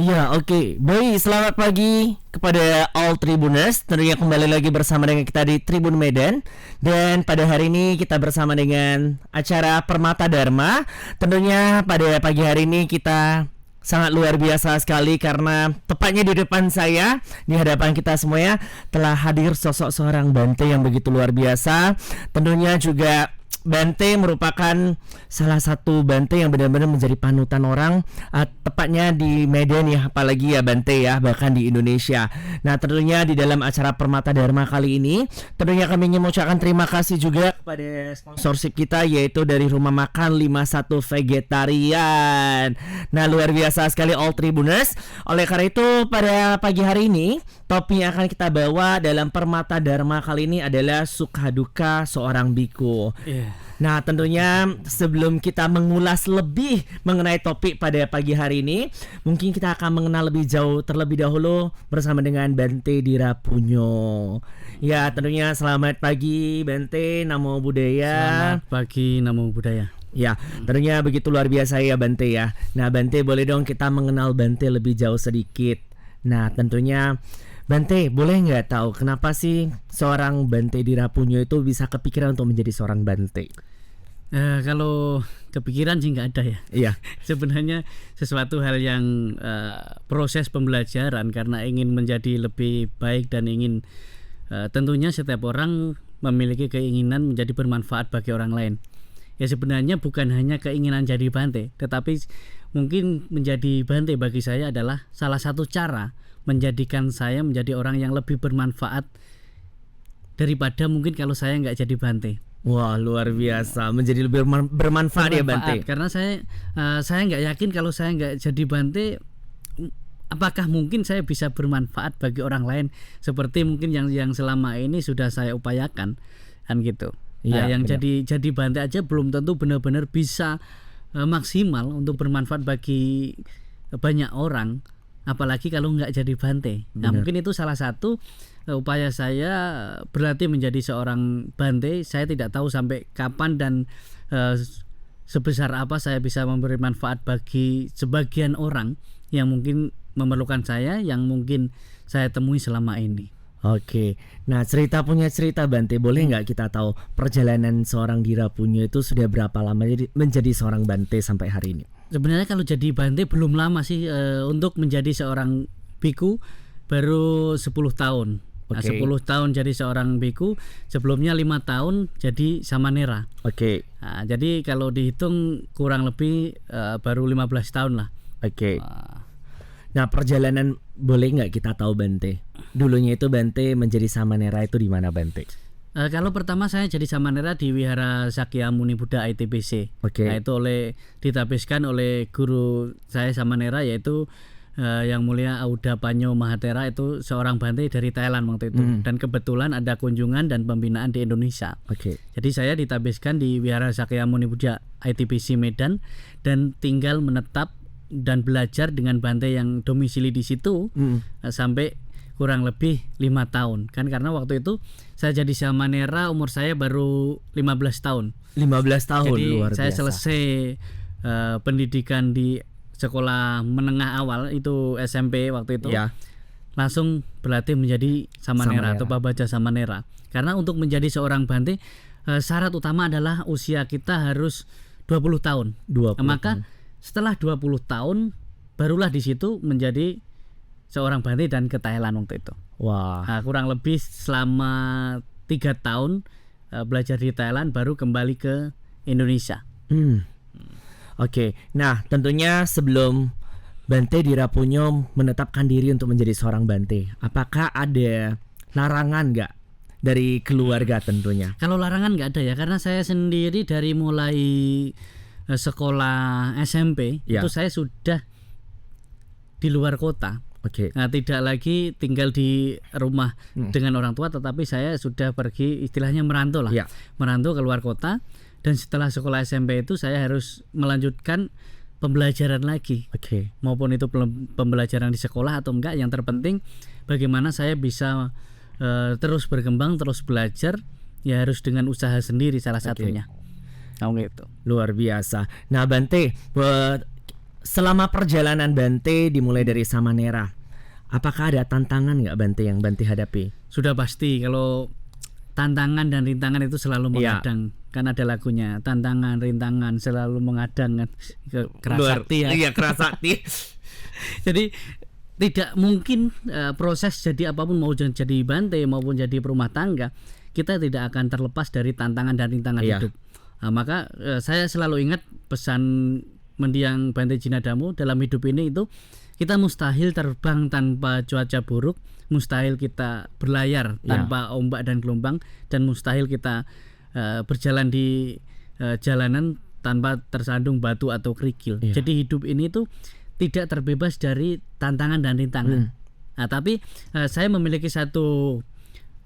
Iya, oke. Baik, selamat pagi kepada all Tribuners. Tentunya kembali lagi bersama dengan kita di Tribun Medan. Dan pada hari ini kita bersama dengan acara Permata Dharma. Tentunya pada pagi hari ini kita sangat luar biasa sekali karena tepatnya di depan saya, di hadapan kita semuanya telah hadir sosok seorang Bante yang begitu luar biasa. Tentunya juga Bante merupakan salah satu Bante yang benar-benar menjadi panutan orang, tepatnya di Medan ya, apalagi ya Bante ya, bahkan di Indonesia. Nah tentunya di dalam acara Permata Dharma kali ini, tentunya kami ingin mengucapkan terima kasih juga kepada sponsorship kita, yaitu dari Rumah Makan 51 Vegetarian. Nah luar biasa sekali all Tribuners. Oleh karena itu pada pagi hari ini, topik yang akan kita bawa dalam Permata Dharma kali ini adalah sukha duka seorang biku. Nah tentunya sebelum kita mengulas lebih mengenai topik pada pagi hari ini, mungkin kita akan mengenal lebih jauh terlebih dahulu bersama dengan Bante Dirapunyo. Ya tentunya selamat pagi Bante, Namo Buddhaya. Selamat pagi, Namo Buddhaya. Ya, tentunya begitu luar biasa ya Bante ya. Nah Bante, boleh dong kita mengenal Bante lebih jauh sedikit. Nah tentunya Bante, boleh nggak tahu kenapa sih seorang Bante Dirapunyo itu bisa kepikiran untuk menjadi seorang Bante? Kalau kepikiran sih nggak ada ya. Iya. Sebenarnya sesuatu hal yang proses pembelajaran karena ingin menjadi lebih baik dan ingin tentunya setiap orang memiliki keinginan menjadi bermanfaat bagi orang lain. Ya sebenarnya bukan hanya keinginan jadi Bante, tetapi mungkin menjadi Bante bagi saya adalah salah satu cara menjadikan saya menjadi orang yang lebih bermanfaat daripada mungkin kalau saya nggak jadi Bante. Wah luar biasa, menjadi lebih bermanfaat ya Bante. Karena saya nggak yakin kalau saya nggak jadi Bante, apakah mungkin saya bisa bermanfaat bagi orang lain seperti mungkin yang selama ini sudah saya upayakan kan gitu. Iya, yang benar. jadi Bante aja belum tentu benar-benar bisa maksimal untuk bermanfaat bagi banyak orang. Apalagi kalau nggak jadi Bante. Nah Benar. mungkin itu salah satu upaya saya berlatih menjadi seorang Bante. Saya tidak tahu sampai kapan dan sebesar apa saya bisa memberi manfaat bagi sebagian orang yang mungkin memerlukan saya, yang mungkin saya temui selama ini. Oke, nah punya cerita Bante, boleh nggak kita tahu perjalanan seorang Dirapunyo itu sudah berapa lama menjadi seorang Bante sampai hari ini? Sebenarnya kalau jadi Bante belum lama sih, untuk menjadi seorang biku baru 10 tahun. Nah, Oke. 10 tahun jadi seorang biku, sebelumnya 5 tahun jadi samanera. Oke, Nah, jadi kalau dihitung kurang lebih baru 15 tahun lah. oke. Nah perjalanan boleh nggak kita tahu Bante? Dulunya itu Bante menjadi samanera itu di mana Bante? Kalau pertama saya jadi samanera di Wihara Sakyamuni Buddha ITBC. Oke. Nah, itu ditabiskan oleh guru saya samanera, yaitu yang mulia Auda Panyo Mahatera, itu seorang Bante dari Thailand waktu itu. Dan kebetulan ada kunjungan dan pembinaan di Indonesia. Oke. Jadi saya ditabiskan di Wihara Sakyamuni Buddha ITBC Medan dan tinggal menetap dan belajar dengan Bante yang domisili di situ sampai kurang lebih 5 tahun. Kan karena waktu itu saya jadi samanera umur saya baru 15 tahun. 15 tahun, Jadi luar saya biasa. selesai pendidikan di sekolah menengah awal itu SMP waktu itu. Ya. Langsung berlatih menjadi samanera atau pabaja samanera. Karena untuk menjadi seorang Bante syarat utama adalah usia kita harus 20 tahun. 20 Maka setelah 20 tahun barulah di situ menjadi seorang Bante dan ke Thailand waktu itu. Wah. Nah, kurang lebih selama 3 tahun belajar di Thailand baru kembali ke Indonesia. Oke, nah tentunya sebelum Bante Dirapunyo menetapkan diri untuk menjadi seorang Bante, apakah ada larangan nggak dari keluarga tentunya? Kalau larangan nggak ada ya, karena saya sendiri dari mulai sekolah SMP Ya. itu saya sudah di luar kota. Oke. Nah, tidak lagi tinggal di rumah dengan orang tua, tetapi saya sudah pergi, istilahnya merantau lah. Ya. Merantau ke luar kota, dan setelah sekolah SMP itu saya harus melanjutkan pembelajaran lagi. Oke. Maupun itu pembelajaran di sekolah atau enggak, yang terpenting bagaimana saya bisa terus berkembang, terus belajar, ya harus dengan usaha sendiri salah satunya. Gitu. Luar biasa. Nah Bante, selama perjalanan Bante dimulai dari Samanera, apakah ada tantangan nggak Bante yang Bante hadapi? Sudah pasti kalau tantangan dan rintangan itu selalu Iya. mengadang. Kan ada lagunya, tantangan rintangan selalu mengadang kan. Keras sakti ya. Iya, keras sakti. Jadi tidak mungkin proses jadi apapun, mau jadi Bante maupun jadi perumah tangga, kita tidak akan terlepas dari tantangan dan rintangan Iya. hidup. Nah, maka saya selalu ingat pesan mendiang Bante Jinadamu dalam hidup ini itu, kita mustahil terbang tanpa cuaca buruk, mustahil kita berlayar tanpa ombak dan gelombang, dan mustahil kita berjalan di jalanan tanpa tersandung batu atau kerikil. Iya. Jadi hidup ini tuh tidak terbebas dari tantangan dan rintangan. Nah, tapi saya memiliki satu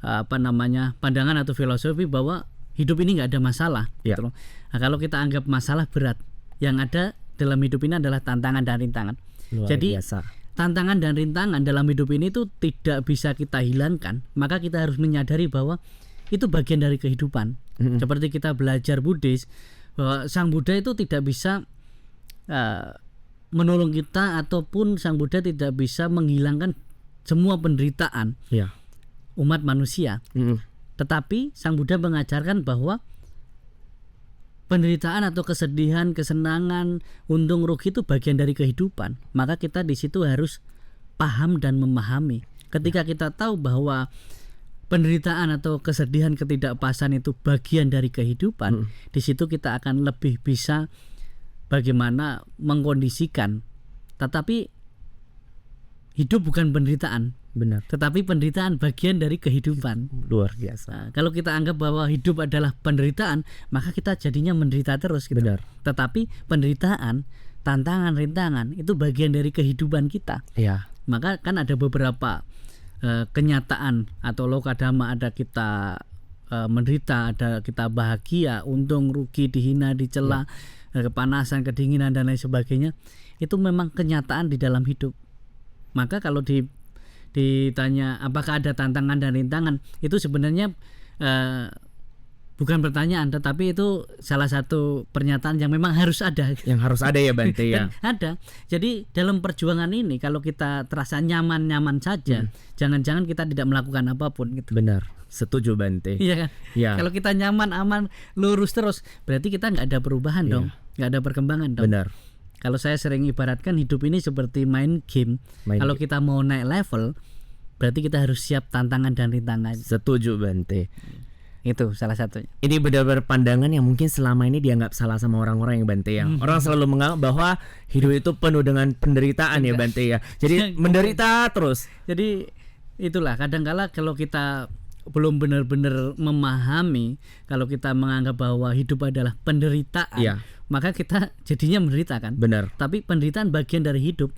pandangan atau filosofi bahwa hidup ini nggak ada masalah. Iya. Gitu loh. Nah, kalau kita anggap masalah berat, yang ada dalam hidup ini adalah tantangan dan rintangan. Luar Jadi biasa. tantangan dan rintangan dalam hidup ini tuh tidak bisa kita hilangkan. Maka kita harus menyadari bahwa itu bagian dari kehidupan. Seperti kita belajar Buddhis, bahwa Sang Buddha itu tidak bisa menolong kita, ataupun Sang Buddha tidak bisa menghilangkan semua penderitaan Iya. umat manusia. Tetapi Sang Buddha mengajarkan bahwa penderitaan atau kesedihan, kesenangan, untung rugi itu bagian dari kehidupan. Maka kita di situ harus paham dan memahami. Ketika kita tahu bahwa penderitaan atau kesedihan, ketidakpasan itu bagian dari kehidupan, di situ kita akan lebih bisa bagaimana mengkondisikan. Tetapi hidup bukan penderitaan, Benar. tetapi penderitaan bagian dari kehidupan. Luar biasa. Nah, kalau kita anggap bahwa hidup adalah penderitaan, maka kita jadinya menderita terus gitu. Benar. Tetapi penderitaan, tantangan, rintangan itu bagian dari kehidupan kita. Iya. Maka kan ada beberapa kenyataan atau lokadama, ada kita menderita, ada kita bahagia, untung rugi, dihina, dicela, kepanasan, kedinginan dan lain sebagainya. Itu memang kenyataan di dalam hidup. Maka kalau ditanya apakah ada tantangan dan rintangan, itu sebenarnya bukan pertanyaan, tetapi itu salah satu pernyataan yang memang harus ada. Yang harus ada ya Bante ya. Ada. Jadi dalam perjuangan ini, kalau kita terasa nyaman-nyaman saja, jangan-jangan kita tidak melakukan apapun gitu. Benar. Setuju Bante. Iya kan? Iya. Kalau kita nyaman, aman, lurus terus, berarti kita nggak ada perubahan dong, nggak ada perkembangan dong. Benar. Kalau saya sering ibaratkan hidup ini seperti main game. Kalau kita mau naik level, berarti kita harus siap tantangan dan rintangan. Setuju Bante. Itu salah satunya. Ini benar-benar pandangan yang mungkin selama ini dianggap salah sama orang-orang yang Bante ya. Orang selalu menganggap bahwa hidup itu penuh dengan penderitaan ya Bante ya. Jadi menderita terus. Jadi itulah, kadangkala kalau kita belum benar-benar memahami, kalau kita menganggap bahwa hidup adalah penderitaan, Iya. maka kita jadinya menderita kan. Benar. Tapi penderitaan bagian dari hidup.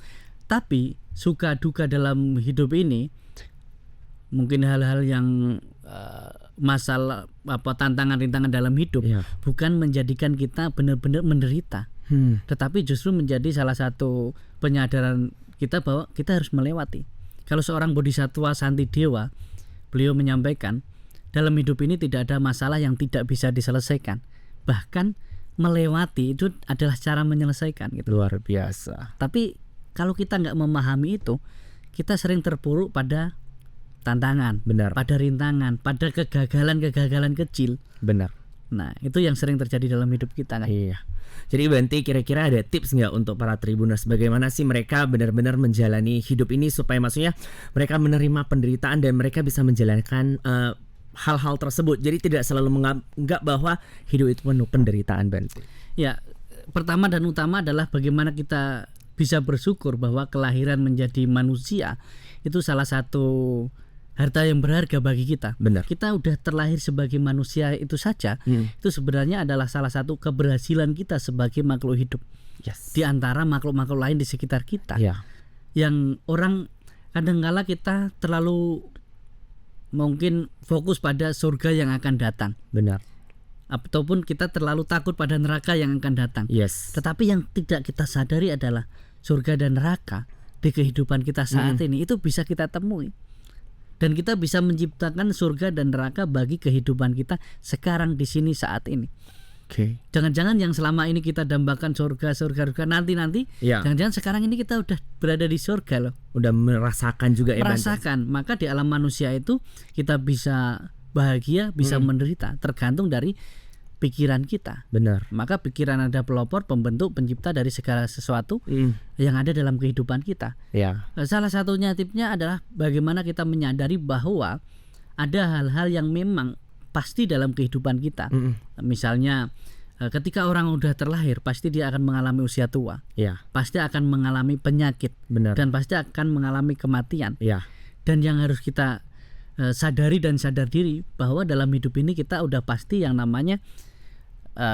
Tapi suka duka dalam hidup ini, mungkin hal-hal yang masalah tantangan rintangan dalam hidup, Iya. bukan menjadikan kita benar-benar menderita, tetapi justru menjadi salah satu penyadaran kita bahwa kita harus melewati. Kalau seorang bodhisatwa Santidewa, beliau menyampaikan dalam hidup ini tidak ada masalah yang tidak bisa diselesaikan, bahkan melewati itu adalah cara menyelesaikan gitu. Luar biasa. Tapi kalau kita nggak memahami itu, kita sering terpuruk pada tantangan, Benar. pada rintangan, pada kegagalan-kegagalan kecil. Benar. Nah, itu yang sering terjadi dalam hidup kita kan. Iya. Jadi Bante, kira-kira ada tips nggak untuk para Tribuners, bagaimana sih mereka benar-benar menjalani hidup ini supaya maksudnya mereka menerima penderitaan dan mereka bisa menjalankan hal-hal tersebut. Jadi tidak selalu menganggap bahwa hidup itu penuh penderitaan Bante. Ya, pertama dan utama adalah bagaimana kita bisa bersyukur bahwa kelahiran menjadi manusia itu salah satu harta yang berharga bagi kita. Benar. Kita udah terlahir sebagai manusia itu saja, itu sebenarnya adalah salah satu keberhasilan kita sebagai makhluk hidup. Yes. Di antara makhluk-makhluk lain di sekitar kita. Iya. Yang orang kadangkala kita terlalu mungkin fokus pada surga yang akan datang, Benar. ataupun kita terlalu takut pada neraka yang akan datang. Yes. Tetapi yang tidak kita sadari adalah surga dan neraka di kehidupan kita saat ini itu bisa kita temui. Dan kita bisa menciptakan surga dan neraka bagi kehidupan kita sekarang di sini saat ini. Oke. Jangan-jangan yang selama ini kita dambakan surga nanti, Ya. jangan-jangan sekarang ini kita udah berada di surga loh. Udah merasakan juga ya Bante. Merasakan. Maka di alam manusia itu kita bisa bahagia, bisa menderita, tergantung dari pikiran kita. Benar. Maka pikiran ada pelopor, pembentuk, pencipta dari segala sesuatu yang ada dalam kehidupan kita. Ya. Salah satunya tipsnya adalah bagaimana kita menyadari bahwa ada hal-hal yang memang pasti dalam kehidupan kita. Misalnya ketika orang udah terlahir pasti dia akan mengalami usia tua, Ya. pasti akan mengalami penyakit, Benar. dan pasti akan mengalami kematian. Ya. Dan yang harus kita sadari dan sadar diri bahwa dalam hidup ini kita udah pasti yang namanya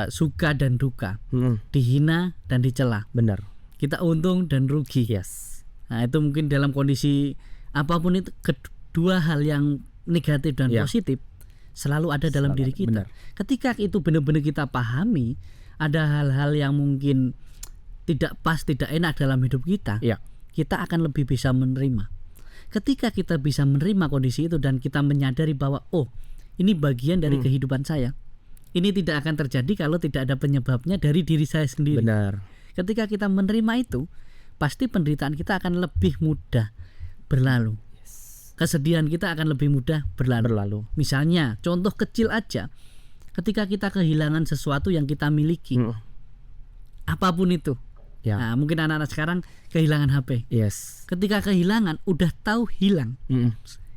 suka dan duka, dihina dan dicela, Benar. kita untung dan rugi. Yes. Nah itu mungkin dalam kondisi apapun itu, kedua hal yang negatif dan Ya. positif selalu ada dalam diri kita. Benar. Ketika itu benar-benar kita pahami, ada hal-hal yang mungkin tidak pas, tidak enak dalam hidup kita, Ya. kita akan lebih bisa menerima. Ketika kita bisa menerima kondisi itu dan kita menyadari bahwa oh ini bagian dari kehidupan saya, ini tidak akan terjadi kalau tidak ada penyebabnya dari diri saya sendiri. Benar. Ketika kita menerima itu, pasti penderitaan kita akan lebih mudah berlalu. Kesedihan kita akan lebih mudah berlalu. Misalnya, contoh kecil aja, ketika kita kehilangan sesuatu yang kita miliki, apapun itu. Ya. Nah, mungkin anak-anak sekarang kehilangan HP. Yes. Ketika kehilangan, udah tahu hilang.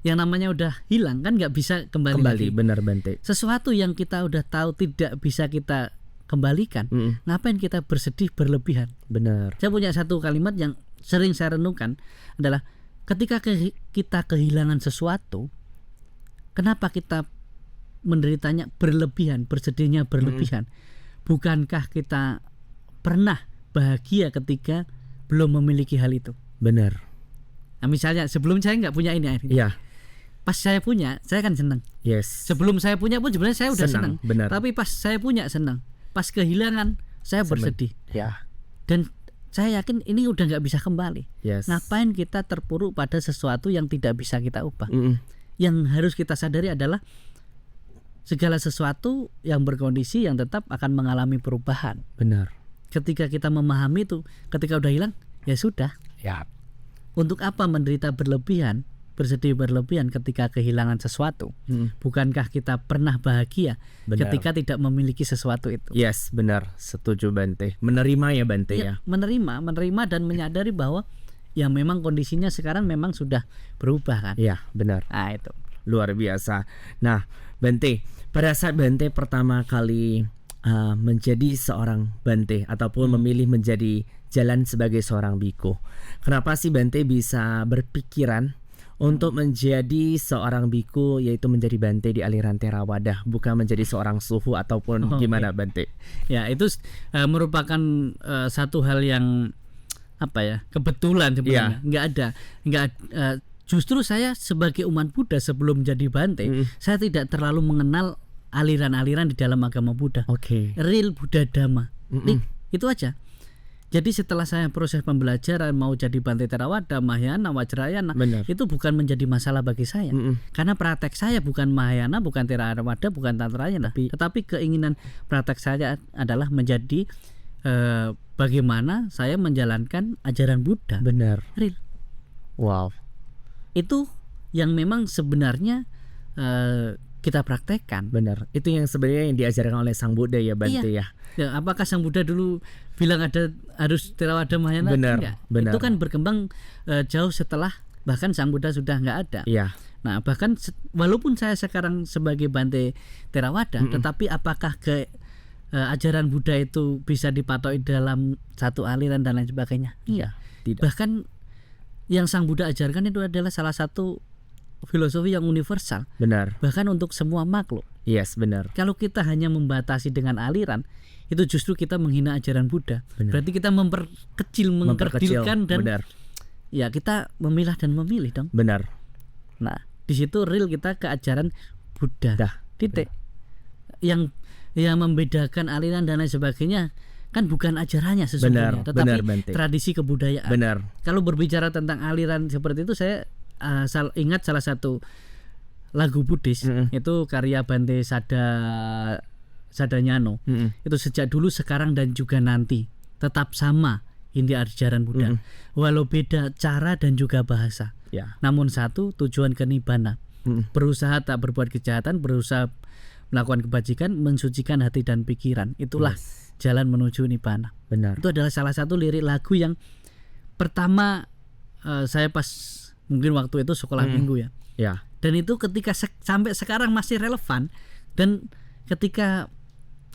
Yang namanya udah hilang kan nggak bisa kembali lagi. Benar Bante. Sesuatu yang kita udah tahu tidak bisa kita kembalikan, ngapain kita bersedih berlebihan? Benar. Saya punya satu kalimat yang sering saya renungkan adalah ketika kita kehilangan sesuatu, kenapa kita menderitanya berlebihan, bersedihnya berlebihan? Bukankah kita pernah bahagia ketika belum memiliki hal itu? Benar. Nah, misalnya sebelum saya nggak punya ini, Ya. pas saya punya, saya kan senang. Yes. Sebelum saya punya pun sebenarnya saya udah senang. Benar. Tapi pas saya punya senang, pas kehilangan saya bersedih. Ya. Dan saya yakin ini udah nggak bisa kembali. Yes. Ngapain kita terpuruk pada sesuatu yang tidak bisa kita ubah? Yang harus kita sadari adalah segala sesuatu yang berkondisi yang tetap akan mengalami perubahan. Benar. Ketika kita memahami itu, ketika udah hilang, ya sudah. Ya. Untuk apa menderita berlebihan, bersedih berlebihan ketika kehilangan sesuatu? Bukankah kita pernah bahagia Benar. ketika tidak memiliki sesuatu itu? Yes, benar. Setuju Bante. Menerima ya Bante ya. Menerima dan menyadari bahwa ya memang kondisinya sekarang memang sudah berubah kan. Ya, benar. Nah itu. Luar biasa. Nah, Bante, pada saat Bante pertama kali menjadi seorang Bante ataupun memilih menjadi jalan sebagai seorang biku, kenapa sih Bante bisa berpikiran untuk menjadi seorang biku, yaitu menjadi Bante di aliran Theravada, bukan menjadi seorang suhu ataupun gimana Bante? Ya itu merupakan satu hal yang apa ya, kebetulan sebenarnya. Justru saya sebagai umat Buddha sebelum jadi Bante, saya tidak terlalu mengenal aliran-aliran di dalam agama Buddha. Oke. Real Buddha Dhamma. Itu aja. Jadi setelah saya proses pembelajaran mau jadi Bante Theravada, Mahayana, Vajrayana, itu bukan menjadi masalah bagi saya. Karena praktek saya bukan Mahayana, bukan Theravada, bukan Tantrayana, tetapi keinginan praktek saya adalah menjadi bagaimana saya menjalankan ajaran Buddha. Benar. Real. Wow. Itu yang memang sebenarnya kita praktekkan. Benar. Itu yang sebenarnya yang diajarkan oleh Sang Buddha ya Bante ya. Ya, apakah Sang Buddha dulu bilang ada harus Theravada Mahayana? Benar, Enggak. benar. Itu kan berkembang jauh setelah bahkan Sang Buddha sudah nggak ada. Iya. Nah bahkan walaupun saya sekarang sebagai Bante Theravada, tetapi apakah ajaran Buddha itu bisa dipatoki dalam satu aliran dan lain sebagainya? Iya. Tidak. Bahkan yang Sang Buddha ajarkan itu adalah salah satu filosofi yang universal. Benar. Bahkan untuk semua makhluk. Yes, benar. Kalau kita hanya membatasi dengan aliran, itu justru kita menghina ajaran Buddha. Benar. Berarti kita mengkerdilkan dan benar. Ya kita memilah dan memilih dong. Benar. Nah di situ real kita ke ajaran Buddha. Dah. Titik. Yang membedakan aliran dan lain sebagainya kan bukan ajarannya sesungguhnya, Benar, tetapi benar, Bante. tradisi kebudayaan. Benar. Kalau berbicara tentang aliran seperti itu, saya ingat salah satu lagu Buddhis, itu karya Bante Sadanyano. Itu sejak dulu, sekarang dan juga nanti tetap sama inti ajaran Buddha. Walau beda cara dan juga bahasa. Ya. Namun satu, tujuan ke nibbana. Berusaha tak berbuat kejahatan, berusaha melakukan kebajikan, mensucikan hati dan pikiran. Itulah jalan menuju nibbana. Benar. Itu adalah salah satu lirik lagu yang pertama saya pas mungkin waktu itu sekolah minggu ya. Ya. Dan itu ketika sampai sekarang masih relevan, dan ketika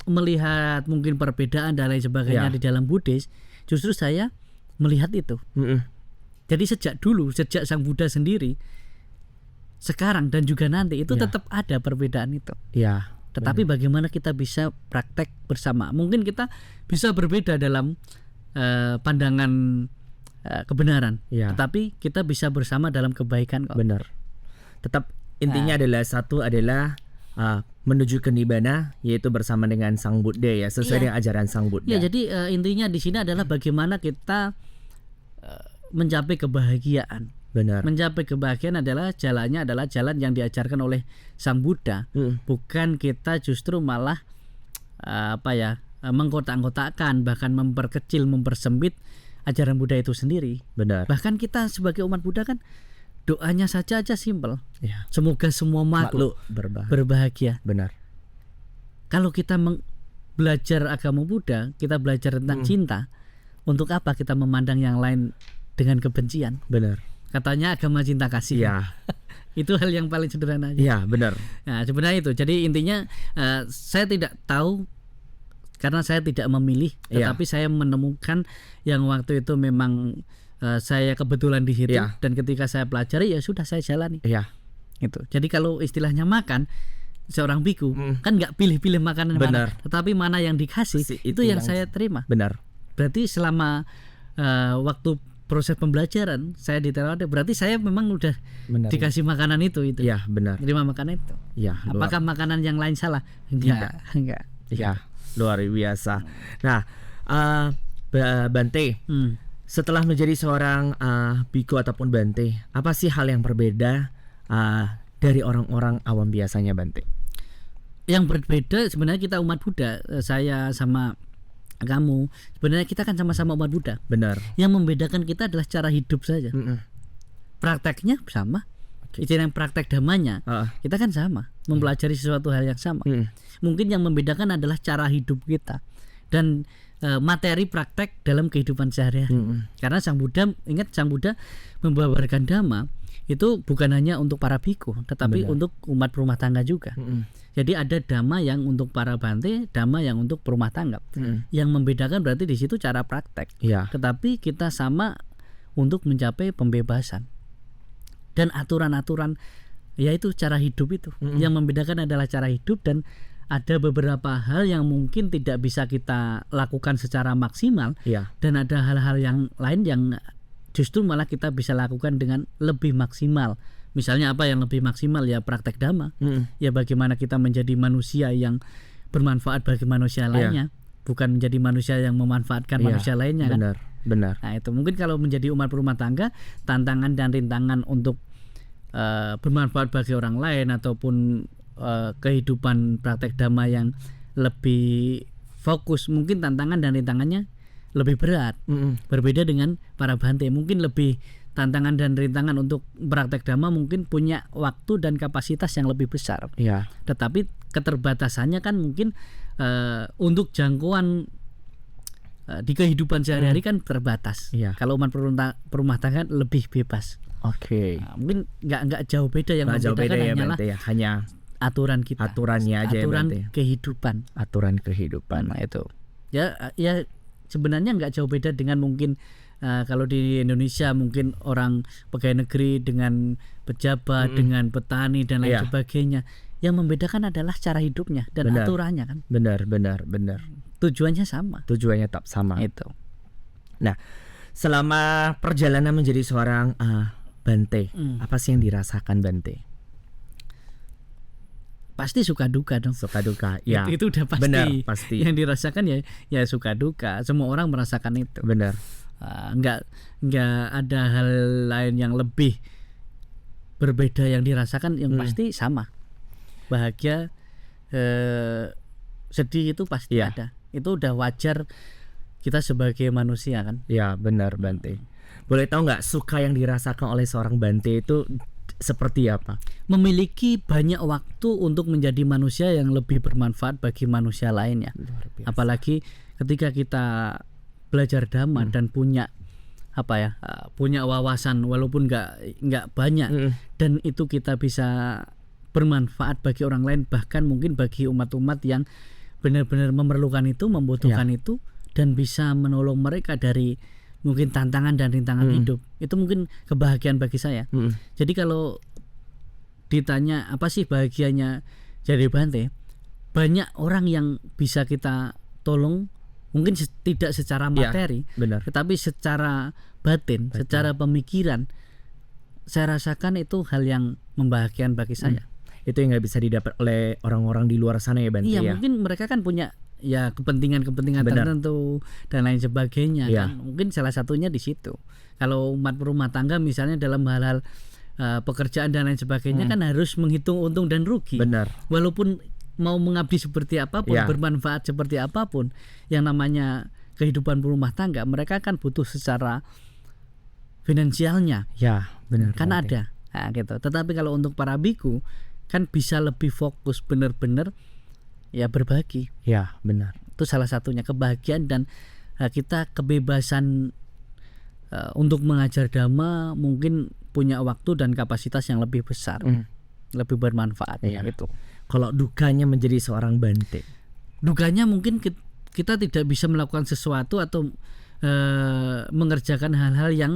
melihat mungkin perbedaan dan lain sebagainya di dalam Buddhis, justru saya melihat itu. Jadi sejak dulu, sejak Sang Buddha sendiri, sekarang dan juga nanti itu tetap ada perbedaan itu. Ya. Tetapi bagaimana kita bisa praktek bersama? Mungkin kita bisa berbeda dalam pandangan kebenaran, tetapi kita bisa bersama dalam kebaikan kok. Benar. Tetap intinya adalah satu adalah menuju ke nibbana, yaitu bersama dengan Sang Buddha ya, sesuai dengan ajaran Sang Buddha. Ya, jadi intinya di sini adalah bagaimana kita mencapai kebahagiaan. Benar. Mencapai kebahagiaan adalah jalannya adalah jalan yang diajarkan oleh Sang Buddha. Bukan kita justru malah mengkotak-kotakkan, bahkan memperkecil, mempersempit ajaran Buddha itu sendiri. Benar. Bahkan kita sebagai umat Buddha kan doanya saja simpel. Ya. Semoga semua makhluk berbahagia. Benar. Kalau kita belajar agama Buddha, kita belajar tentang cinta, untuk apa kita memandang yang lain dengan kebencian? Benar. Katanya agama cinta kasih. Ya. Itu hal yang paling sederhana aja. Ya, benar. Nah, sebenarnya itu. Jadi intinya saya tidak tahu karena saya tidak memilih, tetapi saya menemukan yang waktu itu memang saya kebetulan di situ, dan ketika saya pelajari ya sudah saya jalani. Itu. Jadi kalau istilahnya makan, seorang biku kan nggak pilih-pilih makanan mana, tetapi mana yang dikasih itu yang saya terima. Benar. Berarti selama waktu proses pembelajaran saya di Theravada, berarti saya memang udah dikasih makanan itu. Ya, benar. Terima makanan itu. Ya. Apakah makanan yang lain salah? Enggak. Ya, luar biasa. Nah, Bante, setelah menjadi seorang biku ataupun Bante, apa sih hal yang berbeda dari orang-orang awam biasanya, Bante? Yang berbeda sebenarnya kita umat Buddha, saya sama kamu, sebenarnya kita kan sama-sama umat Buddha. Benar. Yang membedakan kita adalah cara hidup saja. Prakteknya sama. Istilah yang praktek damanya, kita kan sama, mempelajari sesuatu hal yang sama. Mungkin yang membedakan adalah cara hidup kita dan materi praktek dalam kehidupan sehari-hari. Karena Sang Buddha, ingat Sang Buddha membabarkan dhamma itu bukan hanya untuk para biku, tetapi untuk umat rumah tangga juga. Jadi ada dhamma yang untuk para bante, dhamma yang untuk perumah tangga. Yang membedakan berarti di situ cara praktek. Tetapi kita sama untuk mencapai pembebasan dan aturan-aturan, yaitu cara hidup itu. Yang membedakan adalah cara hidup, dan ada beberapa hal yang mungkin tidak bisa kita lakukan secara maksimal, dan ada hal-hal yang lain yang justru malah kita bisa lakukan dengan lebih maksimal. Misalnya apa yang lebih maksimal? Ya praktek dhamma. Ya bagaimana kita menjadi manusia yang bermanfaat bagi manusia lainnya, bukan menjadi manusia yang memanfaatkan manusia lainnya. Benar. Nah itu mungkin kalau menjadi umat berumah tangga, tantangan dan rintangan untuk bermanfaat bagi orang lain ataupun kehidupan praktek dhamma yang lebih fokus, mungkin tantangan dan rintangannya lebih berat. Berbeda dengan para bante, mungkin lebih tantangan dan rintangan untuk praktek dhamma mungkin punya waktu dan kapasitas yang lebih besar. Tetapi keterbatasannya kan mungkin untuk jangkauan di kehidupan sehari-hari kan terbatas. Kalau umat perumah tangga lebih bebas. Nah, mungkin nggak jauh beda, yang membedakan hanya aturan kita, aturannya aja, aturan ya, kehidupan. Nah, itu ya sebenarnya nggak jauh beda dengan mungkin kalau di Indonesia mungkin orang pegawai negeri dengan pejabat, dengan petani dan lain sebagainya. Yang membedakan adalah cara hidupnya dan aturannya kan. Benar. Tujuannya sama. Tujuannya tetap sama. Itu. Nah, selama perjalanan menjadi seorang Bante, apa sih yang dirasakan Bante? Pasti suka duka dong. Suka duka, ya. Itu udah pasti. Benar, pasti. Yang dirasakan ya suka duka. Semua orang merasakan itu. Benar. Nggak ada hal lain yang lebih berbeda yang dirasakan, yang pasti sama. Bahagia sedih itu pasti Iya. ada. Itu udah wajar kita sebagai manusia kan. Ya benar Bante. Boleh tahu nggak suka yang dirasakan oleh seorang Bante itu seperti apa? Memiliki banyak waktu untuk menjadi manusia yang lebih bermanfaat bagi manusia lainnya. Luar biasa. Apalagi ketika kita belajar dhamma dan punya punya wawasan walaupun nggak banyak, dan itu kita bisa bermanfaat bagi orang lain, bahkan mungkin bagi umat-umat yang benar-benar memerlukan itu, membutuhkan itu, dan bisa menolong mereka dari mungkin tantangan dan rintangan hidup. Itu mungkin kebahagiaan bagi saya. Jadi kalau ditanya apa sih bahagianya jadi Bante, banyak orang yang bisa kita tolong, mungkin tidak secara materi, benar. tetapi secara batin, secara pemikiran, saya rasakan itu hal yang membahagiakan bagi saya. Itu yang nggak bisa didapat oleh orang-orang di luar sana ya Bante. Iya, ya. mungkin mereka kan punya ya kepentingan Benar. tertentu dan lain sebagainya. Iya. Kan? Mungkin salah satunya di situ. Kalau umat rumah tangga misalnya dalam hal-hal pekerjaan dan lain sebagainya kan harus menghitung untung dan rugi. Benar. Walaupun mau mengabdi seperti apapun, Ya. bermanfaat seperti apapun, yang namanya kehidupan berumah tangga, mereka kan butuh secara finansialnya. Ya benar. Kan Bante. ada. Nah, gitu. Tetapi kalau untuk para biku kan bisa lebih fokus benar-benar ya berbagi. Ya benar. Itu salah satunya kebahagiaan dan kita kebebasan untuk mengajar dhamma, mungkin punya waktu dan kapasitas yang lebih besar, lebih bermanfaat. Iya. Gitu. Kalau dukanya menjadi seorang Bante, Duganya mungkin kita tidak bisa melakukan sesuatu atau mengerjakan hal-hal yang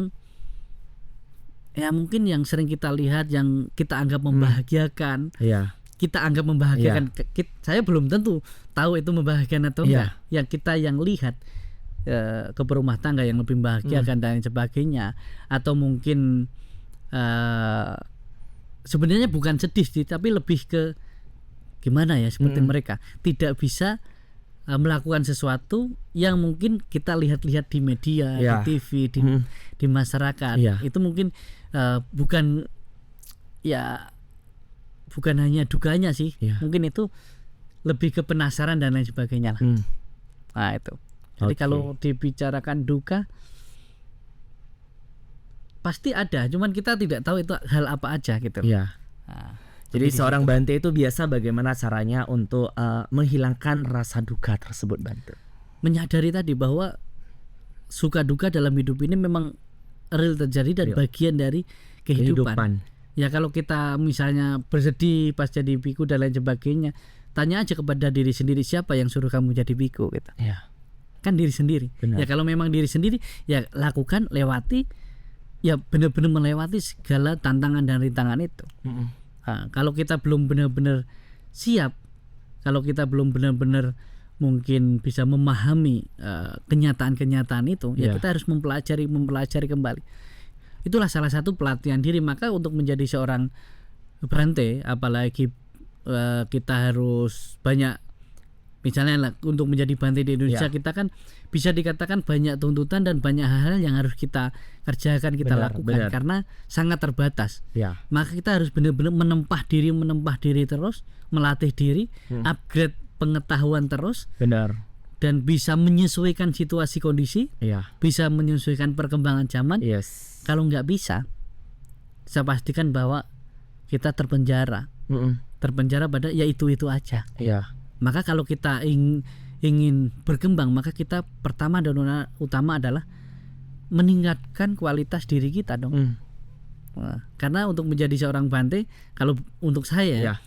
ya mungkin yang sering kita lihat, yang kita anggap membahagiakan. ya Kita anggap membahagiakan, saya belum tentu tahu itu membahagiakan atau enggak. Yang kita yang lihat ke berumah tangga yang lebih membahagiakan dan lain sebagainya, atau mungkin sebenarnya bukan sedih sih, tapi lebih ke gimana ya, seperti mereka tidak bisa melakukan sesuatu yang mungkin kita lihat-lihat di media, di TV, di masyarakat. Itu mungkin bukan hanya dukanya sih, mungkin itu lebih ke penasaran dan lain sebagainya lah. Nah itu. Jadi kalau dibicarakan duka pasti ada, cuman kita tidak tahu itu hal apa aja gitu. Iya. Nah, jadi seorang Bante itu biasa bagaimana caranya untuk menghilangkan rasa duka tersebut Bante? Menyadari tadi bahwa suka duka dalam hidup ini memang real terjadi dan bagian dari kehidupan. Ya kalau kita misalnya bersedih pas jadi biku dan lain sebagainya, tanya aja kepada diri sendiri, siapa yang suruh kamu jadi biku gitu. Iya. Kan diri sendiri. Benar. Ya kalau memang diri sendiri, ya lakukan, lewati, ya benar-benar melewati segala tantangan dan rintangan itu. Nah, kalau kita belum benar-benar siap, kalau kita belum benar-benar mungkin bisa memahami kenyataan-kenyataan itu, ya kita harus mempelajari kembali. Itulah salah satu pelatihan diri. Maka untuk menjadi seorang Bante, apalagi kita harus banyak, misalnya untuk menjadi Bante di Indonesia, kita kan bisa dikatakan banyak tuntutan dan banyak hal-hal yang harus kita kerjakan, kita lakukan karena sangat terbatas. Maka kita harus benar-benar menempah diri terus, melatih diri, upgrade pengetahuan terus, dan bisa menyesuaikan situasi kondisi, bisa menyesuaikan perkembangan zaman. Kalau nggak bisa, saya pastikan bahwa kita terpenjara pada ya itu aja. Maka kalau kita ingin berkembang, maka kita pertama dan utama adalah meningkatkan kualitas diri kita dong. Nah, karena untuk menjadi seorang Bante, kalau untuk saya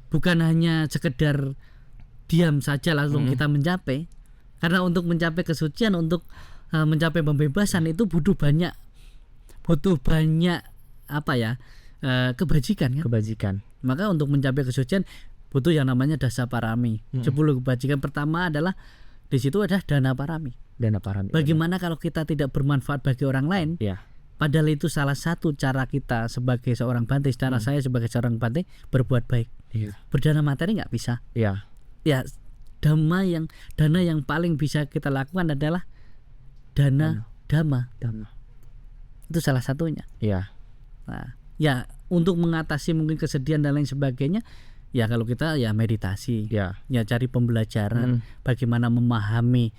bukan hanya sekedar diam saja langsung kita mencapai. Karena untuk mencapai kesucian, untuk mencapai pembebasan itu butuh banyak kebajikan kan. Maka untuk mencapai kesucian butuh yang namanya dasa parami. 10 kebajikan pertama adalah di situ ada dana parami. Bagaimana kalau kita tidak bermanfaat bagi orang lain? Padahal itu salah satu cara kita sebagai seorang Bante, cara saya sebagai seorang Bante berbuat baik. Berdana materi nggak bisa. Ya, dana yang paling bisa kita lakukan adalah dana dhamma. Itu salah satunya. Nah, ya untuk mengatasi mungkin kesedihan dan lain sebagainya, Ya kalau kita ya meditasi, Ya. ya cari pembelajaran bagaimana memahami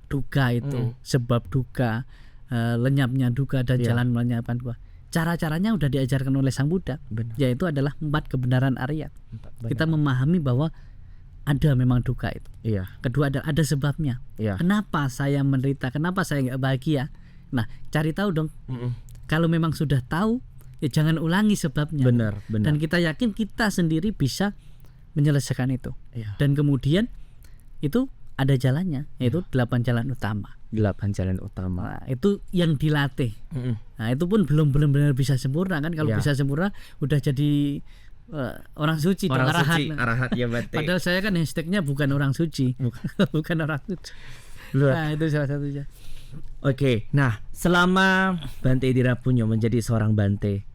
duka itu, sebab duka, lenyapnya duka dan jalan melenyapkan duka. Cara-caranya udah diajarkan oleh Sang Buddha, yaitu adalah 4 kebenaran Arya. Kita memahami bahwa ada memang duka itu. Iya. Kedua ada sebabnya. Iya. Kenapa saya menderita? Kenapa saya nggak bahagia? Nah, cari tahu dong. Kalau memang sudah tahu, ya jangan ulangi sebabnya. Benar. Dan kita yakin kita sendiri bisa menyelesaikan itu. Iya. Dan kemudian itu ada jalannya, yaitu 8 jalan utama. 8 jalan utama. Nah, itu yang dilatih. Nah, itu pun belum benar-benar bisa sempurna kan. Kalau bisa sempurna udah jadi orang suci, Orang arahat. suci, arahat ya Bante. Padahal saya kan hashtagnya bukan orang suci, bukan orang suci. Nah, itu salah satunya. Oke, nah selama Bante Dirapunyo menjadi seorang Bante,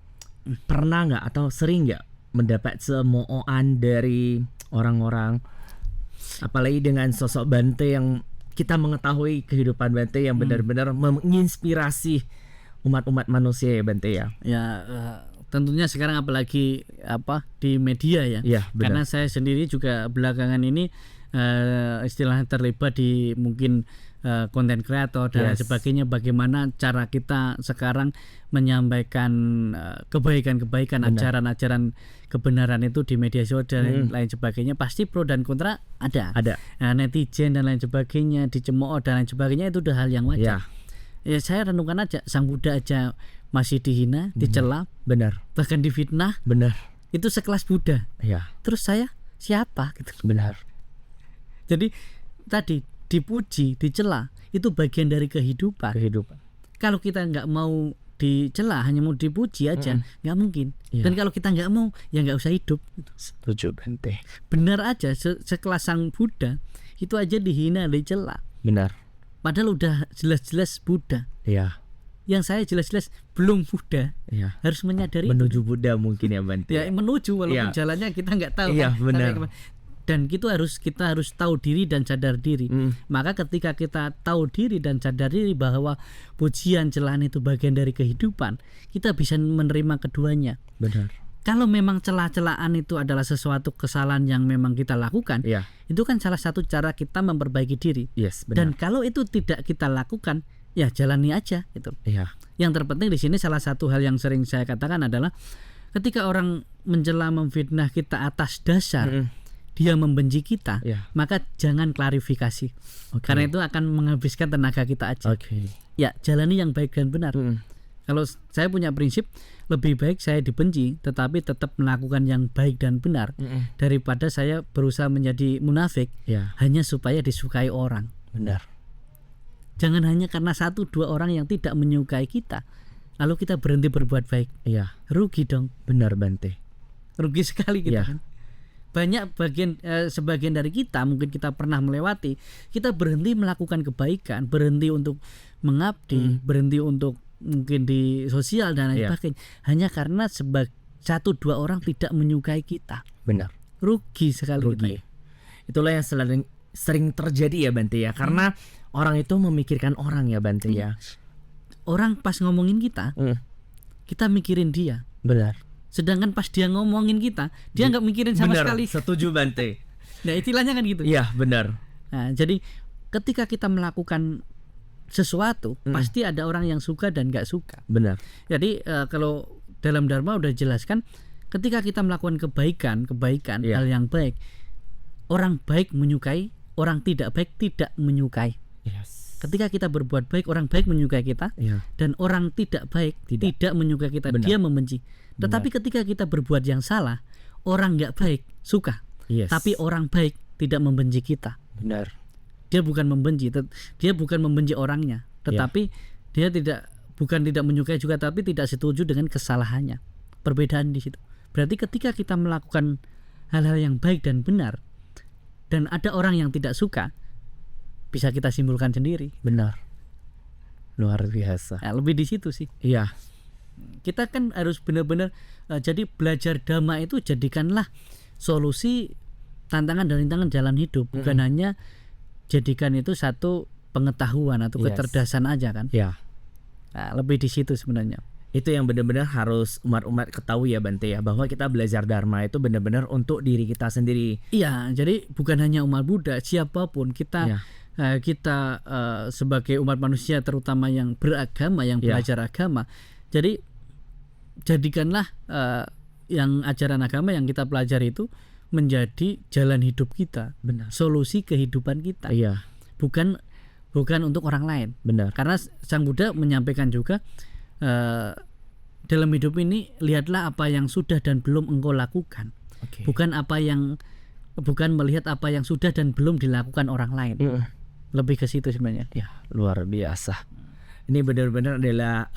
pernah nggak atau sering nggak mendapat cemoohan dari orang-orang, apalagi dengan sosok Bante yang kita mengetahui kehidupan Bante yang benar-benar menginspirasi umat-umat manusia ya Bante ya? Ya tentunya sekarang apalagi di media ya. Iya, benar. Karena saya sendiri juga belakangan ini istilahnya terlibat di mungkin konten kreator dan sebagainya. Bagaimana cara kita sekarang menyampaikan kebaikan-kebaikan, ajaran-ajaran kebenaran itu di media sosial dan lain sebagainya. Pasti pro dan kontra ada. Nah, netizen dan lain sebagainya, dicemooh dan lain sebagainya, itu udah hal yang wajar. Ya saya renungkan aja, Sang Buddha aja masih dihina, dicela, Benar. bahkan difitnah. Benar. Itu sekelas Buddha. Ya. Terus saya siapa gitu. Benar. Jadi tadi dipuji, dicela itu bagian dari kehidupan. Kalau kita nggak mau dicela, hanya mau dipuji aja, nggak mungkin. Dan kalau kita nggak mau, ya nggak usah hidup. Setuju Bante. Benar aja, sekelas Sang Buddha itu aja dihina, dicela. Benar. Padahal udah jelas-jelas Buddha. Iya. Yang saya jelas-jelas belum Buddha. Iya. Harus menyadari Menuju Buddha mungkin ya Bante. ya menuju walaupun jalannya kita nggak tahu. Iya, kan? benar. Dan kita harus tahu diri dan sadar diri. Maka ketika kita tahu diri dan sadar diri bahwa pujian celaan itu bagian dari kehidupan, kita bisa menerima keduanya. Benar. Kalau memang celah-celaan itu adalah sesuatu kesalahan yang memang kita lakukan, itu kan salah satu cara kita memperbaiki diri. Yes, benar. Dan kalau itu tidak kita lakukan, ya jalani aja gitu. Iya. Yang terpenting di sini salah satu hal yang sering saya katakan adalah ketika orang mencela, memfitnah kita atas dasar dia membenci kita, maka jangan klarifikasi. Karena itu akan menghabiskan tenaga kita aja. Ya, jalani yang baik dan benar. Kalau saya punya prinsip, lebih baik saya dibenci tetapi tetap melakukan yang baik dan benar daripada saya berusaha menjadi munafik hanya supaya disukai orang. Benar. Jangan hanya karena 1-2 orang yang tidak menyukai kita lalu kita berhenti berbuat baik. Rugi dong. Benar Bante. Rugi sekali kita kan. Banyak sebagian dari kita mungkin kita pernah melewati, kita berhenti melakukan kebaikan, berhenti untuk mengabdi, berhenti untuk mungkin di sosial dan lain sebagainya, hanya karena 1-2 orang tidak menyukai kita. Benar. Rugi sekali kita. Itulah yang sering terjadi ya Bante ya, karena orang itu memikirkan orang ya Bante ya. Orang pas ngomongin kita, kita mikirin dia. Benar. Sedangkan pas dia ngomongin kita, dia nggak mikirin sama sekali. Setuju Bante. Nah, istilahnya kan gitu. Iya, benar. Nah, jadi ketika kita melakukan sesuatu, pasti ada orang yang suka dan nggak suka. Benar. Jadi kalau dalam Dharma udah jelaskan, ketika kita melakukan kebaikan, hal yang baik, orang baik menyukai, orang tidak baik tidak menyukai. Ketika kita berbuat baik, orang baik menyukai kita, dan orang tidak baik tidak menyukai kita. Benar. Dia membenci. Tetapi ketika kita berbuat yang salah, orang nggak baik suka, tapi orang baik tidak membenci kita. Benar. Dia bukan membenci, orangnya, tetapi dia bukan tidak menyukai juga, tapi tidak setuju dengan kesalahannya. Perbedaan di situ. Berarti ketika kita melakukan hal-hal yang baik dan benar, dan ada orang yang tidak suka, bisa kita simpulkan sendiri. Benar. Luar biasa. Nah, lebih di situ sih. Iya. Kita kan harus benar-benar jadi belajar Dhamma itu jadikanlah solusi tantangan dan rintangan jalan hidup, bukan hanya jadikan itu satu pengetahuan atau kecerdasan aja kan. Iya. Nah, lebih di situ sebenarnya. Itu yang benar-benar harus umat-umat ketahui ya Bante ya, bahwa kita belajar dharma itu benar-benar untuk diri kita sendiri. Iya, jadi bukan hanya umat Buddha, siapapun kita Ya. kita sebagai umat manusia terutama yang beragama, yang Ya. belajar agama. Jadi jadikanlah yang ajaran agama yang kita pelajari itu menjadi jalan hidup kita, Benar. solusi kehidupan kita. Iya, Bukan untuk orang lain. benar. Karena Sang Buddha menyampaikan juga dalam hidup ini lihatlah apa yang sudah dan belum engkau lakukan, Oke. bukan melihat apa yang sudah dan belum dilakukan orang lain. Lebih ke situ sebenarnya. Ya, luar biasa. Ini benar-benar adalah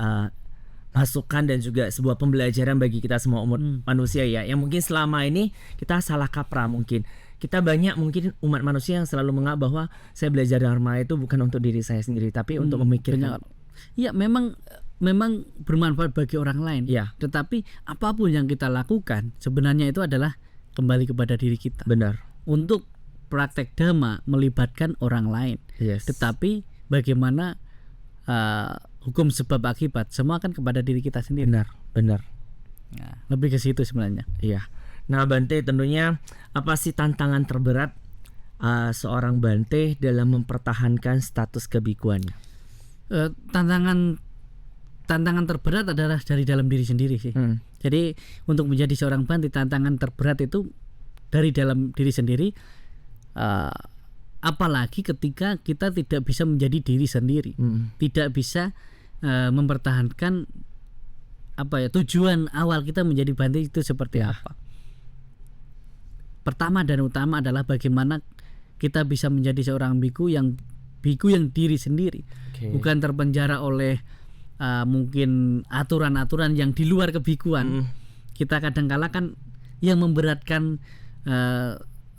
masukan dan juga sebuah pembelajaran bagi kita semua umat manusia ya. Yang mungkin selama ini kita salah kaprah mungkin. Kita banyak mungkin umat manusia yang selalu menganggap bahwa saya belajar dharma itu bukan untuk diri saya sendiri, tapi untuk memikirkan. Iya, memang bermanfaat bagi orang lain. Ya. Tetapi apapun yang kita lakukan sebenarnya itu adalah kembali kepada diri kita. Benar. Untuk praktek dhamma melibatkan orang lain. Yes. Tetapi bagaimana hukum sebab akibat semua kan kepada diri kita sendiri. Benar. Nah, lebih ke situ sebenarnya. Iya. Nah, Bante, tentunya apa sih tantangan terberat seorang Bante dalam mempertahankan status kebikuannya? Tantangan terberat adalah dari dalam diri sendiri sih. Jadi untuk menjadi seorang Bante, tantangan terberat itu dari dalam diri sendiri. Apalagi ketika kita tidak bisa menjadi diri sendiri, tidak bisa mempertahankan tujuan awal kita menjadi Bante itu seperti apa. Pertama dan utama adalah bagaimana kita bisa menjadi seorang biku yang diri sendiri, bukan terpenjara oleh mungkin aturan-aturan yang di luar kebikuan. Kita kadang-kala kan yang memberatkan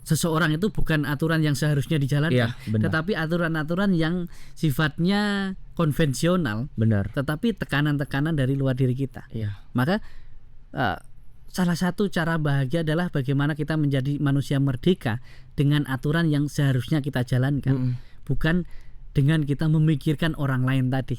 seseorang itu bukan aturan yang seharusnya dijalankan, tetapi aturan-aturan yang sifatnya konvensional. Benar. Tetapi tekanan-tekanan dari luar diri kita. Maka salah satu cara bahagia adalah bagaimana kita menjadi manusia merdeka dengan aturan yang seharusnya kita jalankan, bukan dengan kita memikirkan orang lain tadi.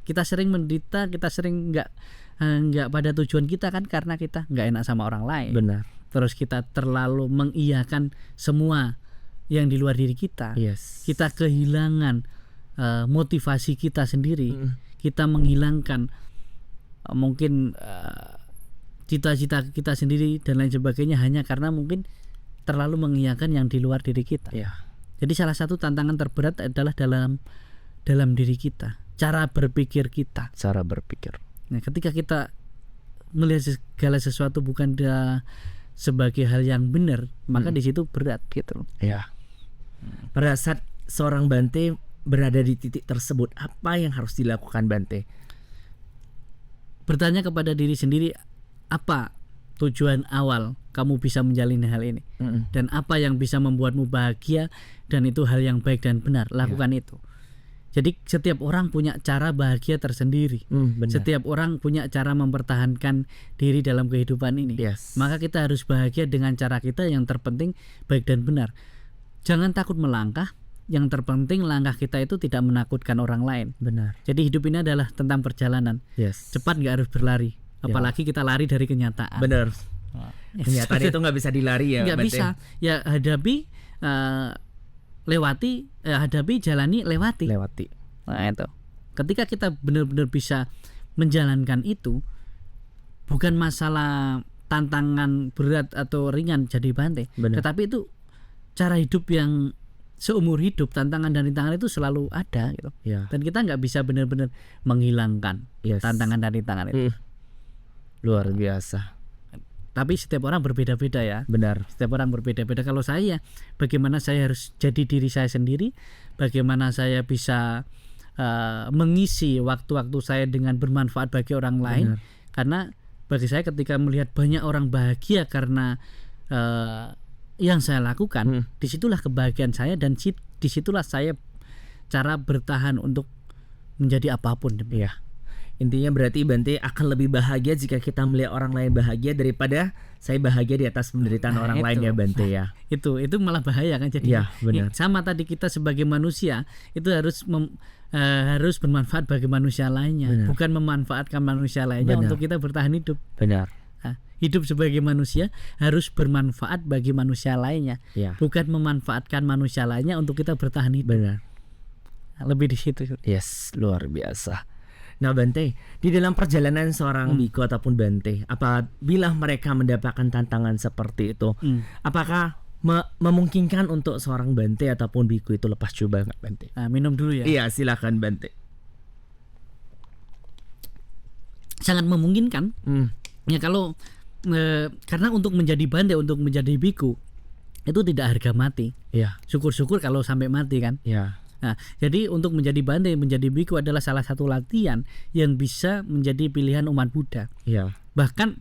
Kita sering menderita, kita sering nggak pada tujuan kita kan karena kita nggak enak sama orang lain. Benar. Terus kita terlalu mengiyakan semua yang di luar diri kita. Kita kehilangan motivasi kita sendiri. Kita menghilangkan mungkin cita-cita kita sendiri dan lain sebagainya hanya karena mungkin terlalu mengiyakan yang di luar diri kita. Jadi salah satu tantangan terberat adalah dalam diri kita, cara berpikir kita. Nah, ketika kita melihat segala sesuatu bukan sebagai hal yang benar, maka di situ berat gitu. Pada saat seorang Bante berada di titik tersebut, apa yang harus dilakukan Bante? Bertanya kepada diri sendiri, apa tujuan awal kamu bisa menjalani hal ini, dan apa yang bisa membuatmu bahagia, dan itu hal yang baik dan benar, lakukan itu. Jadi setiap orang punya cara bahagia tersendiri. Setiap orang punya cara mempertahankan diri dalam kehidupan ini. Maka kita harus bahagia dengan cara kita yang terpenting baik dan benar. Jangan takut melangkah. Yang terpenting langkah kita itu tidak menakutkan orang lain. Jadi hidup ini adalah tentang perjalanan. Cepat nggak harus berlari. Apalagi kita lari dari kenyataan. Kenyataan itu nggak bisa dilari ya. Nggak bisa. Ya hadapi. Hadapi, jalani, lewati. Nah itu. Ketika kita benar-benar bisa menjalankan itu, bukan masalah tantangan berat atau ringan jadi Bante, tetapi itu cara hidup yang seumur hidup. Tantangan dan rintangan itu selalu ada gitu. Dan kita nggak bisa benar-benar menghilangkan tantangan dan rintangan itu. Luar biasa. Tapi setiap orang berbeda-beda ya. Setiap orang berbeda-beda. Kalau saya, bagaimana saya harus jadi diri saya sendiri, bagaimana saya bisa mengisi waktu-waktu saya dengan bermanfaat bagi orang lain. Karena bagi saya ketika melihat banyak orang bahagia karena yang saya lakukan, disitulah kebahagiaan saya, dan disitulah saya cara bertahan untuk menjadi apapun. Intinya berarti Bante akan lebih bahagia jika kita melihat orang lain bahagia daripada saya bahagia di atas penderitaan orang lain ya Bante ya. Itu malah bahaya kan, jadi Iya, benar. sama tadi kita sebagai manusia itu harus bermanfaat bagi manusia lainnya, Benar. bukan memanfaatkan manusia lainnya Benar. untuk kita bertahan hidup. Benar. Nah, hidup sebagai manusia harus bermanfaat bagi manusia lainnya, Ya. bukan memanfaatkan manusia lainnya untuk kita bertahan hidup. Benar. Nah, lebih di situ. Yes, luar biasa. Nah Bante, di dalam perjalanan seorang biku ataupun Bante, apabila mereka mendapatkan tantangan seperti itu, apakah memungkinkan untuk seorang Bante ataupun biku itu lepas jubah nggak Bante? Nah, minum dulu ya. Iya, silakan Bante. Sangat memungkinkan. Ya kalau karena untuk menjadi Bante, untuk menjadi biku itu tidak harga mati. Iya. Syukur-syukur kalau sampai mati kan. Iya. Nah, jadi untuk menjadi Bante, menjadi biku adalah salah satu latihan yang bisa menjadi pilihan umat Buddha. Iya. Bahkan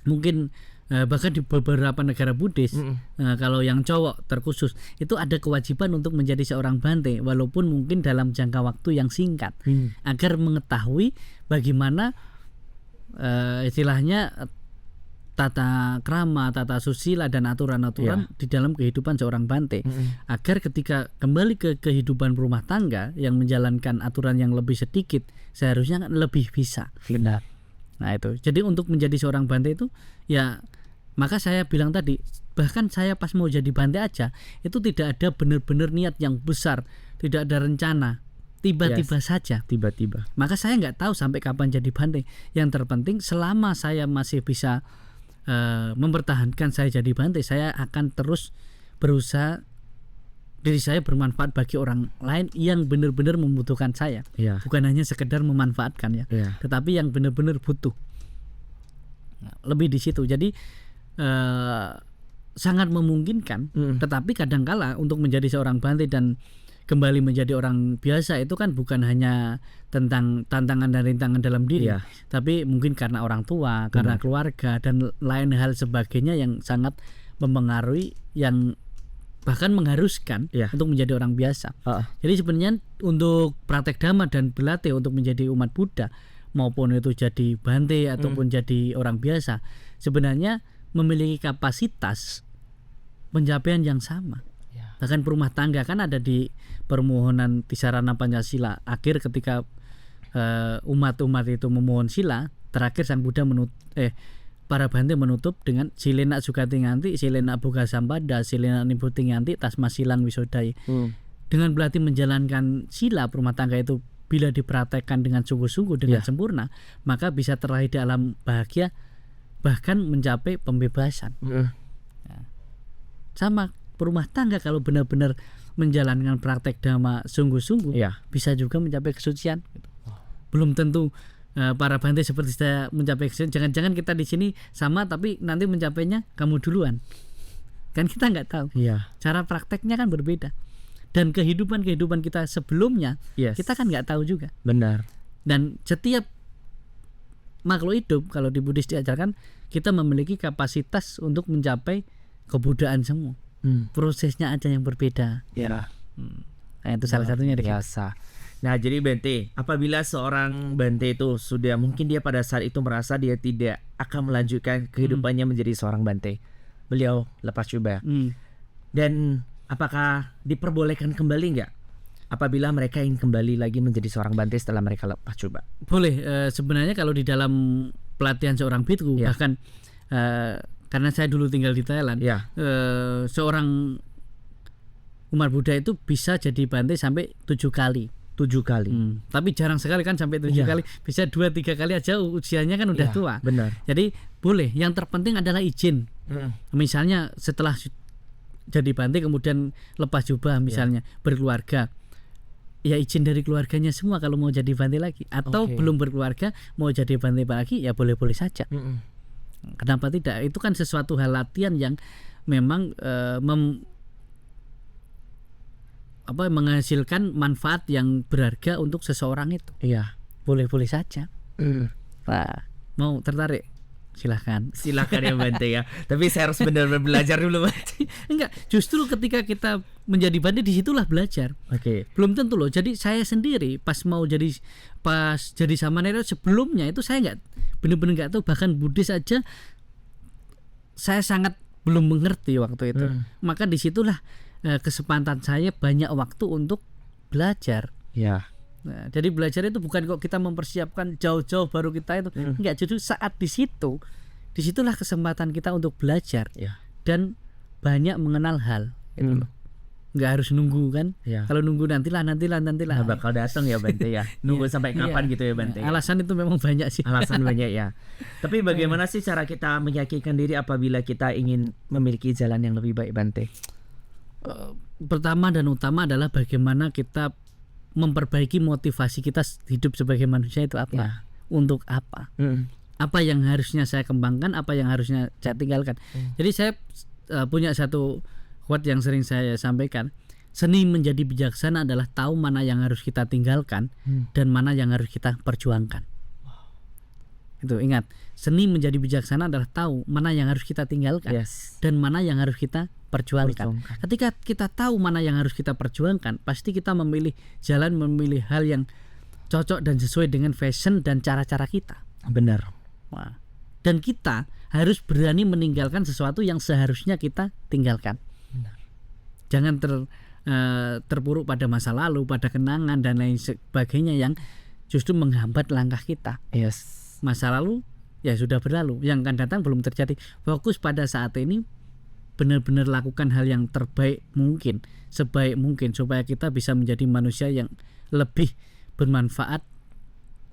mungkin bahkan di beberapa negara Buddhis, kalau yang cowok terkhusus itu ada kewajiban untuk menjadi seorang Bante, walaupun mungkin dalam jangka waktu yang singkat, agar mengetahui bagaimana istilahnya tata krama, tata susila dan aturan-aturan di dalam kehidupan seorang Bante, agar ketika kembali ke kehidupan rumah tangga yang menjalankan aturan yang lebih sedikit, seharusnya lebih bisa. Benar. Nah itu, jadi untuk menjadi seorang Bante itu ya, maka saya bilang tadi, bahkan saya pas mau jadi Bante aja itu tidak ada benar-benar niat yang besar, tidak ada rencana, tiba-tiba saja. Tiba-tiba. Maka saya nggak tahu sampai kapan jadi Bante. Yang terpenting selama saya masih bisa mempertahankan saya jadi Bante, saya akan terus berusaha diri saya bermanfaat bagi orang lain yang benar-benar membutuhkan saya. Iya. Bukan hanya sekedar memanfaatkan ya, Iya. tetapi yang benar-benar butuh. Nah, lebih di situ. Jadi sangat memungkinkan, tetapi kadangkala untuk menjadi seorang Bante dan kembali menjadi orang biasa itu kan bukan hanya tentang tantangan dan rintangan dalam diri, tapi mungkin karena orang tua, karena keluarga dan lain hal sebagainya yang sangat mempengaruhi, yang bahkan mengharuskan untuk menjadi orang biasa. Jadi sebenarnya untuk praktek dhamma dan berlatih untuk menjadi umat Buddha, maupun itu jadi Bante ataupun jadi orang biasa, sebenarnya memiliki kapasitas pencapaian yang sama. Bahkan perumah tangga kan ada di permohonan Tisarana Pancasila akhir, ketika umat-umat itu memohon sila, terakhir Sang Buddha para Bante menutup dengan silena sukati nganti, silena buka sampada, silena nibuti nganti, tasma silang wisodai. Dengan berarti menjalankan sila perumah tangga itu bila dipraktekkan dengan sungguh-sungguh, dengan sempurna, maka bisa terlahir dalam bahagia, bahkan mencapai pembebasan. Sama perumah tangga, kalau benar-benar menjalankan praktek dhamma sungguh-sungguh, bisa juga mencapai kesucian. Belum tentu para Bante seperti saya mencapai kesucian. Jangan-jangan kita di sini sama, tapi nanti mencapainya kamu duluan. Kan kita nggak tahu. Cara prakteknya kan berbeda. Dan kehidupan kita sebelumnya, kita kan nggak tahu juga. Benar. Dan setiap makhluk hidup, kalau di Buddhis diajarkan, kita memiliki kapasitas untuk mencapai kebudayaan semua. Prosesnya aja yang berbeda. Nah, itu salah satunya biasa. Nah, jadi Bante, apabila seorang Bante itu sudah, mungkin dia pada saat itu merasa dia tidak akan melanjutkan kehidupannya menjadi seorang Bante, beliau lepas jubah. Dan apakah diperbolehkan kembali nggak apabila mereka ingin kembali lagi menjadi seorang Bante setelah mereka lepas jubah? Boleh. Sebenarnya kalau di dalam pelatihan seorang bhikkhu, bahkan karena saya dulu tinggal di Thailand, seorang umat Buddha itu bisa jadi Bante sampai 7 kali. 7 kali. Tapi jarang sekali kan sampai 7 kali. Bisa 2-3 kali aja, usianya kan udah tua. Benar. Jadi boleh. Yang terpenting adalah izin. Misalnya setelah jadi Bante kemudian lepas jubah, misalnya berkeluarga, ya izin dari keluarganya semua kalau mau jadi Bante lagi. Atau belum berkeluarga mau jadi Bante lagi, ya boleh-boleh saja. Kenapa tidak? Itu kan sesuatu hal latihan yang memang menghasilkan manfaat yang berharga untuk seseorang itu. Iya. Boleh-boleh saja. Nah, mau tertarik silahkan. Silakan ya Bante ya. Tapi saya harus benar-benar belajar dulu Bante. Enggak, justru ketika kita menjadi Bante disitulah belajar. Oke. Belum tentu loh. Jadi saya sendiri pas jadi Samanera sebelumnya itu saya nggak benar-benar nggak tahu, bahkan Buddhis aja saya sangat belum mengerti waktu itu. Maka disitulah kesempatan saya banyak waktu untuk belajar. Ya. Nah, jadi belajar itu bukan kok kita mempersiapkan jauh-jauh baru kita itu enggak, justru saat disitulah kesempatan kita untuk belajar dan banyak mengenal hal itu loh. Nggak harus nunggu kan. Kalau nunggu nantilah Nah, bakal datang ya Bante ya. Nunggu sampai kapan gitu ya Bante. Alasan itu memang banyak sih. Alasan banyak ya. Tapi bagaimana sih cara kita meyakinkan diri apabila kita ingin memiliki jalan yang lebih baik Bante? Pertama dan utama adalah bagaimana kita memperbaiki motivasi kita hidup sebagai manusia itu apa? Untuk apa? Apa yang harusnya saya kembangkan, apa yang harusnya saya tinggalkan. Jadi saya punya satu quote yang sering saya sampaikan. Seni menjadi bijaksana adalah tahu mana yang harus kita tinggalkan dan mana yang harus kita perjuangkan. Itu ingat, seni menjadi bijaksana adalah tahu mana yang harus kita tinggalkan dan mana yang harus kita perjuangkan. Ketika kita tahu mana yang harus kita perjuangkan, pasti kita memilih hal yang cocok dan sesuai dengan fashion dan cara-cara kita. Benar. Wah. Dan kita harus berani meninggalkan sesuatu yang seharusnya kita tinggalkan. Benar. Jangan terpuruk pada masa lalu, pada kenangan dan lain sebagainya yang justru menghambat langkah kita. Masa lalu ya sudah berlalu, yang akan datang belum terjadi. Fokus pada saat ini, benar-benar lakukan hal yang terbaik mungkin, sebaik mungkin, supaya kita bisa menjadi manusia yang lebih bermanfaat,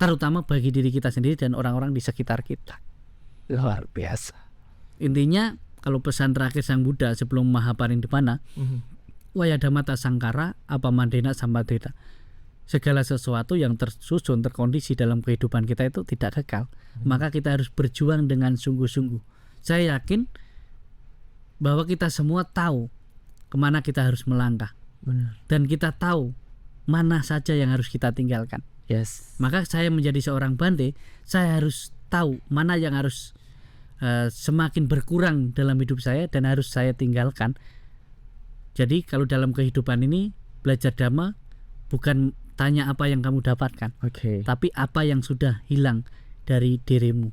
terutama bagi diri kita sendiri dan orang-orang di sekitar kita. Luar biasa. Intinya kalau pesan terakhir Sang Buddha sebelum Mahaparinibbana, Wayadhamata Sangkara apa Mandena Sampadeta, segala sesuatu yang tersusun, terkondisi dalam kehidupan kita itu tidak kekal. Maka kita harus berjuang dengan sungguh-sungguh. Saya yakin bahwa kita semua tahu kemana kita harus melangkah. Benar. Dan kita tahu mana saja yang harus kita tinggalkan. Maka saya menjadi seorang Bante, saya harus tahu mana yang harus semakin berkurang dalam hidup saya dan harus saya tinggalkan. Jadi kalau dalam kehidupan ini belajar Dhamma bukan tanya apa yang kamu dapatkan, tapi apa yang sudah hilang dari dirimu,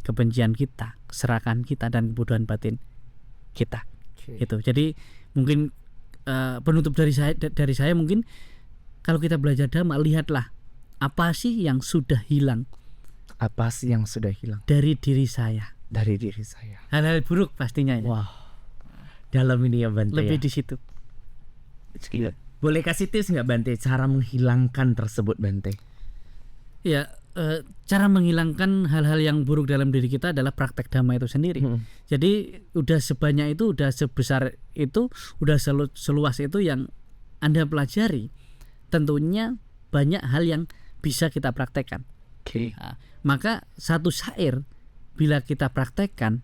kebencian kita, keserakan kita, dan kebodohan batin kita. Itu. Jadi mungkin penutup dari saya mungkin kalau kita belajar Dhamma, lihatlah apa sih yang sudah hilang. Apa sih yang sudah hilang dari diri saya? Dari diri saya. Hal-hal buruk pastinya. Wah. Dalam ini ya Bante. Lebih ya? Di situ. Boleh kasih tips nggak Bante cara menghilangkan tersebut Bante? Ya, cara menghilangkan hal-hal yang buruk dalam diri kita adalah praktek Dhamma itu sendiri. Jadi udah sebanyak itu, udah sebesar itu, udah seluas itu yang Anda pelajari, tentunya banyak hal yang bisa kita praktekkan. Nah, maka satu syair bila kita praktekkan,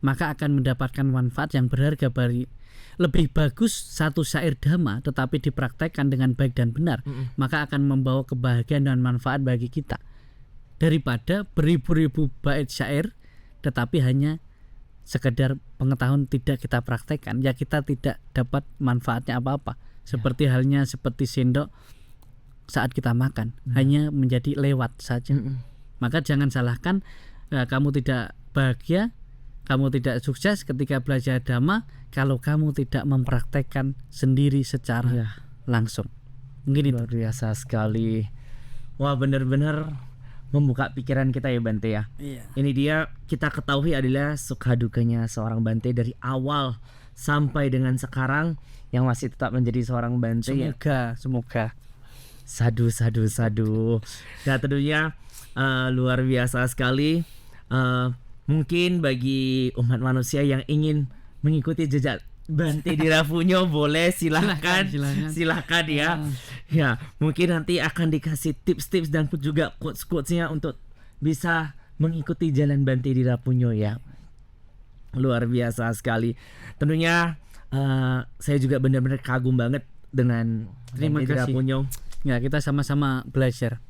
maka akan mendapatkan manfaat yang berharga. Lebih bagus satu syair Dhamma tetapi dipraktekkan dengan baik dan benar, maka akan membawa kebahagiaan dan manfaat bagi kita, daripada beribu-ribu bait syair tetapi hanya sekedar pengetahuan tidak kita praktekkan, ya kita tidak dapat manfaatnya apa-apa. Seperti halnya seperti sendok saat kita makan, hanya menjadi lewat saja. Maka jangan salahkan kamu tidak bahagia, kamu tidak sukses ketika belajar Dhamma kalau kamu tidak mempraktekkan sendiri secara langsung. Mungkin luar biasa sekali. Wah, benar-benar membuka pikiran kita ya Bante ya. Ini dia kita ketahui adalah suka dukanya seorang Bante dari awal sampai dengan sekarang yang masih tetap menjadi seorang Bante. Semoga. Sadu. Nah tentunya luar biasa sekali. Mungkin bagi umat manusia yang ingin mengikuti jejak Bante di Rapunyo boleh silahkan ya. Ya mungkin nanti akan dikasih tips-tips dan juga quotes-quotesnya untuk bisa mengikuti jalan Bante di Rapunyo ya. Luar biasa sekali. Tentunya saya juga benar-benar kagum banget dengan Terima Bante di kasih. Rapunyo. Ya, kita sama-sama belajar.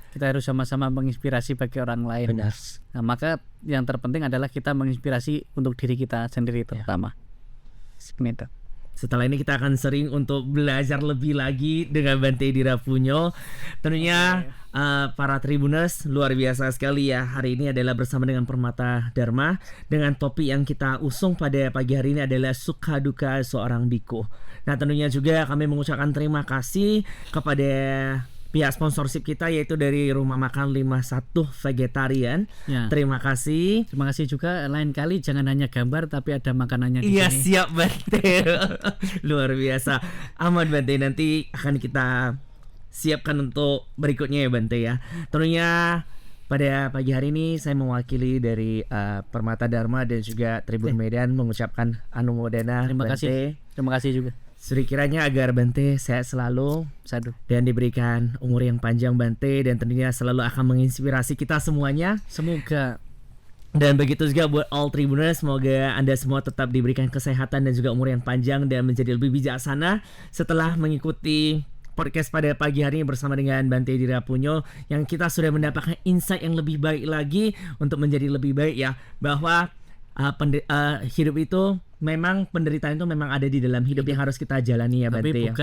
Kita harus sama-sama menginspirasi bagi orang lain. Benar. Nah, maka yang terpenting adalah kita menginspirasi untuk diri kita sendiri terutama. Gitu. Setelah ini kita akan sering untuk belajar lebih lagi dengan Bante Dirapunyo. Tentunya para Tribuners luar biasa sekali ya. Hari ini adalah bersama dengan Permata Dharma dengan topik yang kita usung pada pagi hari ini adalah suka duka seorang biku. Nah, tentunya juga kami mengucapkan terima kasih kepada pihak sponsorship kita yaitu dari Rumah Makan 51 Vegetarian. Ya. Terima kasih. Terima kasih juga, lain kali jangan hanya gambar tapi ada makanannya di Iya, sini. siap Bante. Luar biasa. Aman Bante, nanti akan kita siapkan untuk berikutnya ya Bante ya. Tentunya pada pagi hari ini saya mewakili dari Permata Dharma dan juga Tribun Medan mengucapkan anumodana Terima Bante. kasih. Terima kasih juga. Kiranya agar Bante sehat selalu Sadu. dan diberikan umur yang panjang Bante, dan tentunya selalu akan menginspirasi kita semuanya. Semoga. Dan begitu juga buat all Tribuners, semoga Anda semua tetap diberikan kesehatan dan juga umur yang panjang dan menjadi lebih bijaksana setelah mengikuti podcast pada pagi hari ini bersama dengan Bante Dirapunyo, yang kita sudah mendapatkan insight yang lebih baik lagi untuk menjadi lebih baik ya, bahwa hidup itu memang penderitaan itu memang ada di dalam hidup yang harus kita jalani ya Bante. Tapi ya.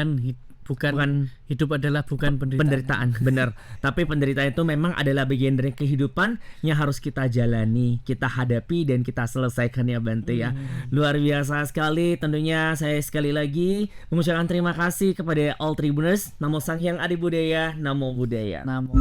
bukan hidup adalah bukan penderitaan. Benar. Tapi penderitaan itu memang adalah bagian dari kehidupan yang harus kita jalani, kita hadapi dan kita selesaikan ya Bante ya. Luar biasa sekali. Tentunya saya sekali lagi mengucapkan terima kasih kepada all Tribuners. Namo Sang Hyang Adi Budaya, Namo Buddhaya. Namo.